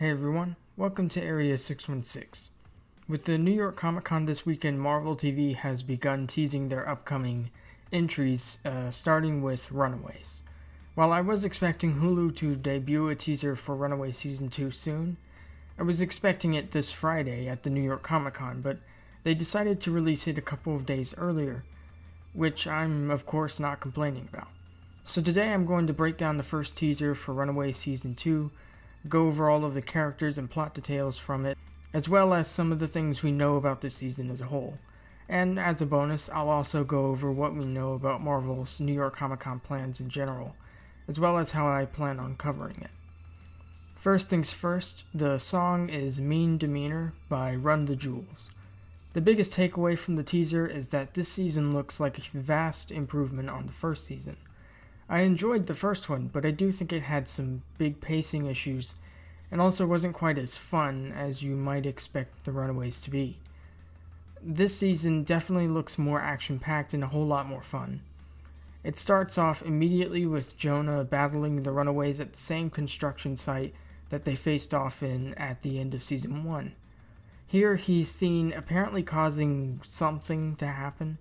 Hey everyone, welcome to Area 616. With the New York Comic Con this weekend, Marvel TV has begun teasing their upcoming entries, starting with Runaways. While I was expecting Hulu to debut a teaser for Runaways Season 2 soon, I was expecting it this Friday at the New York Comic Con, but they decided to release it a couple of days earlier, which I'm of course not complaining about. So today I'm going to break down the first teaser for Runaways Season 2, go over all of the characters and plot details from it, as well as some of the things we know about this season as a whole. And as a bonus, I'll also go over what we know about Marvel's New York Comic Con plans in general, as well as how I plan on covering it. First things first, the song is Mean Demeanor by Run the Jewels. The biggest takeaway from the teaser is that this season looks like a vast improvement on the first season. I enjoyed the first one, but I do think it had some big pacing issues, and also wasn't quite as fun as you might expect the Runaways to be. This season definitely looks more action-packed and a whole lot more fun. It starts off immediately with Jonah battling the Runaways at the same construction site that they faced off in at the end of Season 1. Here he's seen apparently causing something to happen.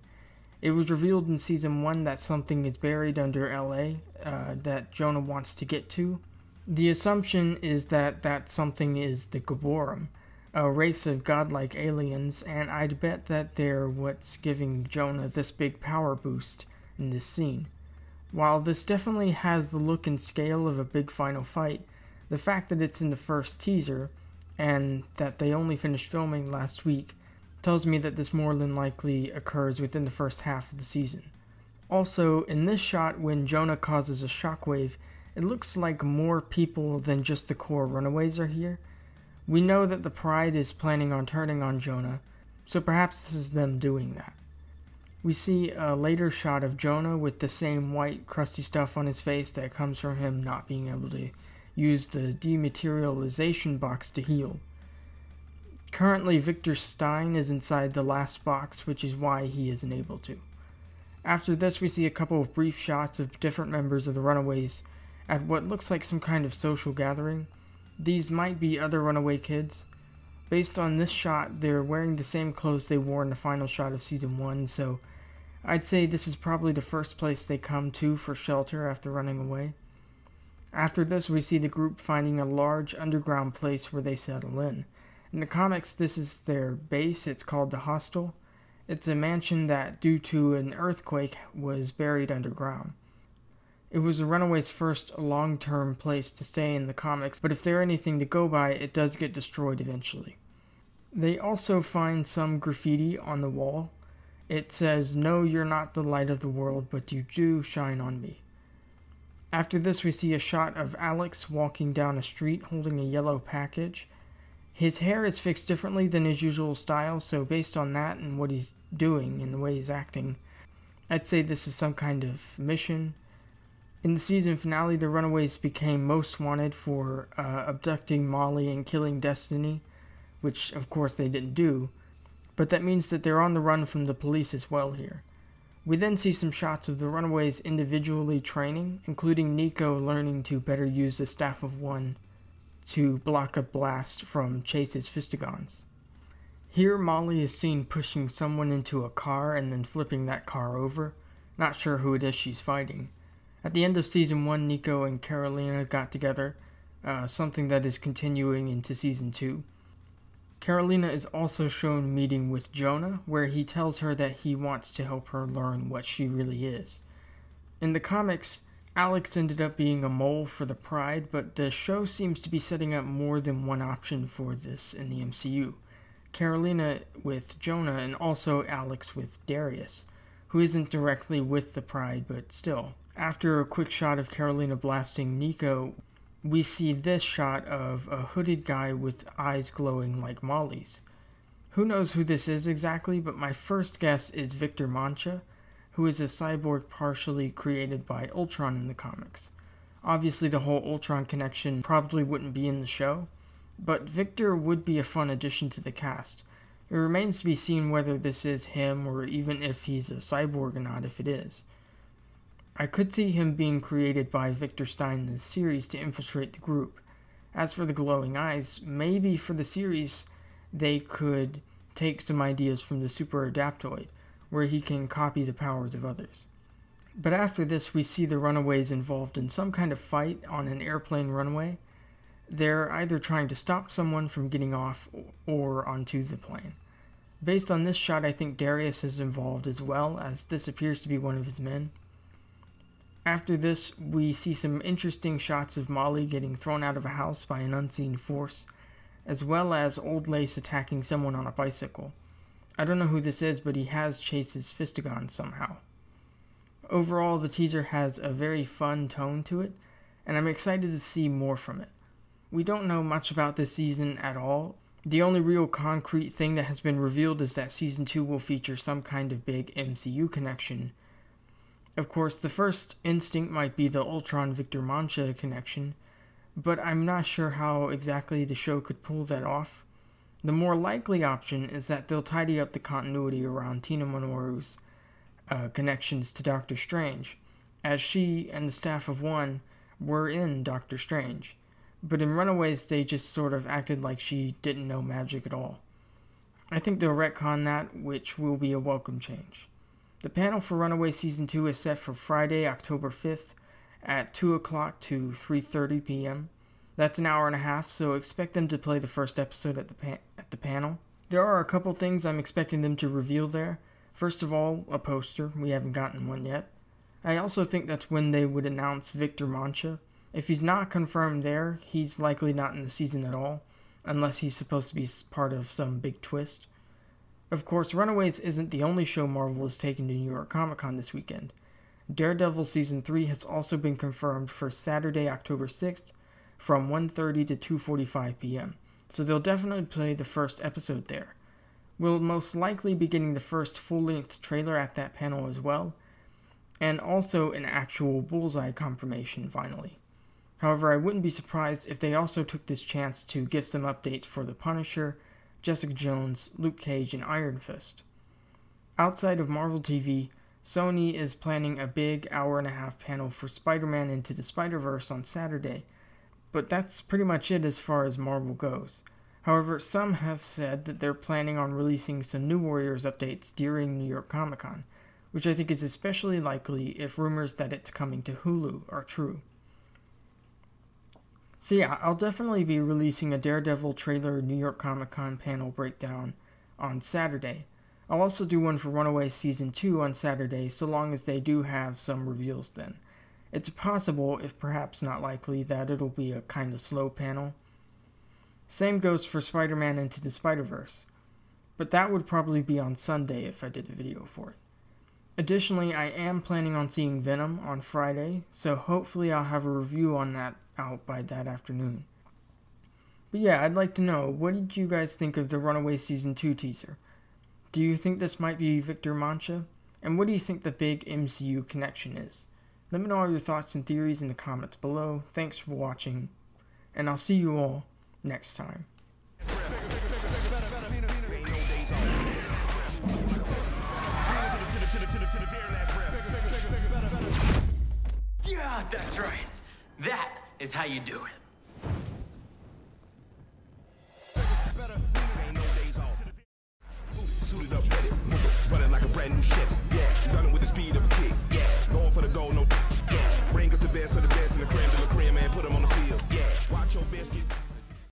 It was revealed in Season 1 that something is buried under LA that Jonah wants to get to. The assumption is that something is the Gaborim, a race of godlike aliens, and I'd bet that they're what's giving Jonah this big power boost in this scene. While this definitely has the look and scale of a big final fight, the fact that it's in the first teaser, and that they only finished filming last week, tells me that this more than likely occurs within the first half of the season. Also, in this shot when Jonah causes a shockwave, it looks like more people than just the core Runaways are here. We know that the Pride is planning on turning on Jonah, so perhaps this is them doing that. We see a later shot of Jonah with the same white crusty stuff on his face that comes from him not being able to use the dematerialization box to heal. Currently, Victor Stein is inside the last box, which is why he isn't able to. After this, we see a couple of brief shots of different members of the Runaways at what looks like some kind of social gathering. These might be other Runaway kids. Based on this shot, they're wearing the same clothes they wore in the final shot of Season 1, so I'd say this is probably the first place they come to for shelter after running away. After this, we see the group finding a large underground place where they settle in. In the comics, this is their base. It's called the Hostel. It's a mansion that, due to an earthquake, was buried underground. It was the Runaways' first long-term place to stay in the comics, but if they're anything to go by, it does get destroyed eventually. They also find some graffiti on the wall. It says, "No, you're not the light of the world, but you do shine on me." After this, we see a shot of Alex walking down a street holding a yellow package. His hair is fixed differently than his usual style, so based on that and what he's doing and the way he's acting, I'd say this is some kind of mission. In the season finale, the Runaways became most wanted for abducting Molly and killing Destiny, which of course they didn't do, but that means that they're on the run from the police as well here. We then see some shots of the Runaways individually training, including Nico learning to better use the Staff of One to block a blast from Chase's Fistigons. Here, Molly is seen pushing someone into a car and then flipping that car over. Not sure who it is she's fighting. At the end of Season 1, Nico and Carolina got together, something that is continuing into Season 2. Carolina is also shown meeting with Jonah, where he tells her that he wants to help her learn what she really is. In the comics, Alex ended up being a mole for the Pride, but the show seems to be setting up more than one option for this in the MCU. Carolina with Jonah and also Alex with Darius, who isn't directly with the Pride, but still. After a quick shot of Carolina blasting Nico, we see this shot of a hooded guy with eyes glowing like Molly's. Who knows who this is exactly, but my first guess is Victor Mancha, who is a cyborg partially created by Ultron in the comics. Obviously the whole Ultron connection probably wouldn't be in the show, but Victor would be a fun addition to the cast. It remains to be seen whether this is him or even if he's a cyborg or not if it is. I could see him being created by Victor Stein in this series to infiltrate the group. As for the glowing eyes, maybe for the series, they could take some ideas from the Super Adaptoid, where he can copy the powers of others. But after this, we see the Runaways involved in some kind of fight on an airplane runway. They're either trying to stop someone from getting off or onto the plane. Based on this shot, I think Darius is involved as well, as this appears to be one of his men. After this, we see some interesting shots of Molly getting thrown out of a house by an unseen force, as well as Old Lace attacking someone on a bicycle. I don't know who this is, but he has Chase's Fistagon somehow. Overall, the teaser has a very fun tone to it, and I'm excited to see more from it. We don't know much about this season at all. The only real concrete thing that has been revealed is that Season 2 will feature some kind of big MCU connection. Of course, the first instinct might be the Ultron-Victor Mancha connection, but I'm not sure how exactly the show could pull that off. The more likely option is that they'll tidy up the continuity around Tina Minoru's connections to Doctor Strange, as she and the staff of One were in Doctor Strange. But in Runaways, they just sort of acted like she didn't know magic at all. I think they'll retcon that, which will be a welcome change. The panel for Runaways Season 2 is set for Friday, October 5th at 2 o'clock to 3:30 p.m. That's an hour and a half, so expect them to play the first episode at the panel. There are a couple things I'm expecting them to reveal there. First of all, a poster. We haven't gotten one yet. I also think that's when they would announce Victor Mancha. If he's not confirmed there, he's likely not in the season at all, unless he's supposed to be part of some big twist. Of course, Runaways isn't the only show Marvel is taking to New York Comic Con this weekend. Daredevil Season 3 has also been confirmed for Saturday, October 6th, from 1:30 to 2:45 p.m., so they'll definitely play the first episode there. We'll most likely be getting the first full-length trailer at that panel as well, and also an actual Bullseye confirmation finally. However, I wouldn't be surprised if they also took this chance to give some updates for The Punisher, Jessica Jones, Luke Cage, and Iron Fist. Outside of Marvel TV, Sony is planning a big hour-and-a-half panel for Spider-Man Into the Spider-Verse on Saturday, but that's pretty much it as far as Marvel goes. However, some have said that they're planning on releasing some New Warriors updates during New York Comic Con, which I think is especially likely if rumors that it's coming to Hulu are true. So yeah, I'll definitely be releasing a Daredevil trailer New York Comic Con panel breakdown on Saturday. I'll also do one for Runaways Season 2 on Saturday, so long as they do have some reveals then. It's possible, if perhaps not likely, that it'll be a kind of slow panel. Same goes for Spider-Man Into the Spider-Verse, but that would probably be on Sunday if I did a video for it. Additionally, I am planning on seeing Venom on Friday, so hopefully I'll have a review on that out by that afternoon. But yeah, I'd like to know, what did you guys think of the Runaway Season 2 teaser? Do you think this might be Victor Mancha? And what do you think the big MCU connection is? Let me know all your thoughts and theories in the comments below. Thanks for watching, and I'll see you all next time. Yeah, that's right. That is how you do it.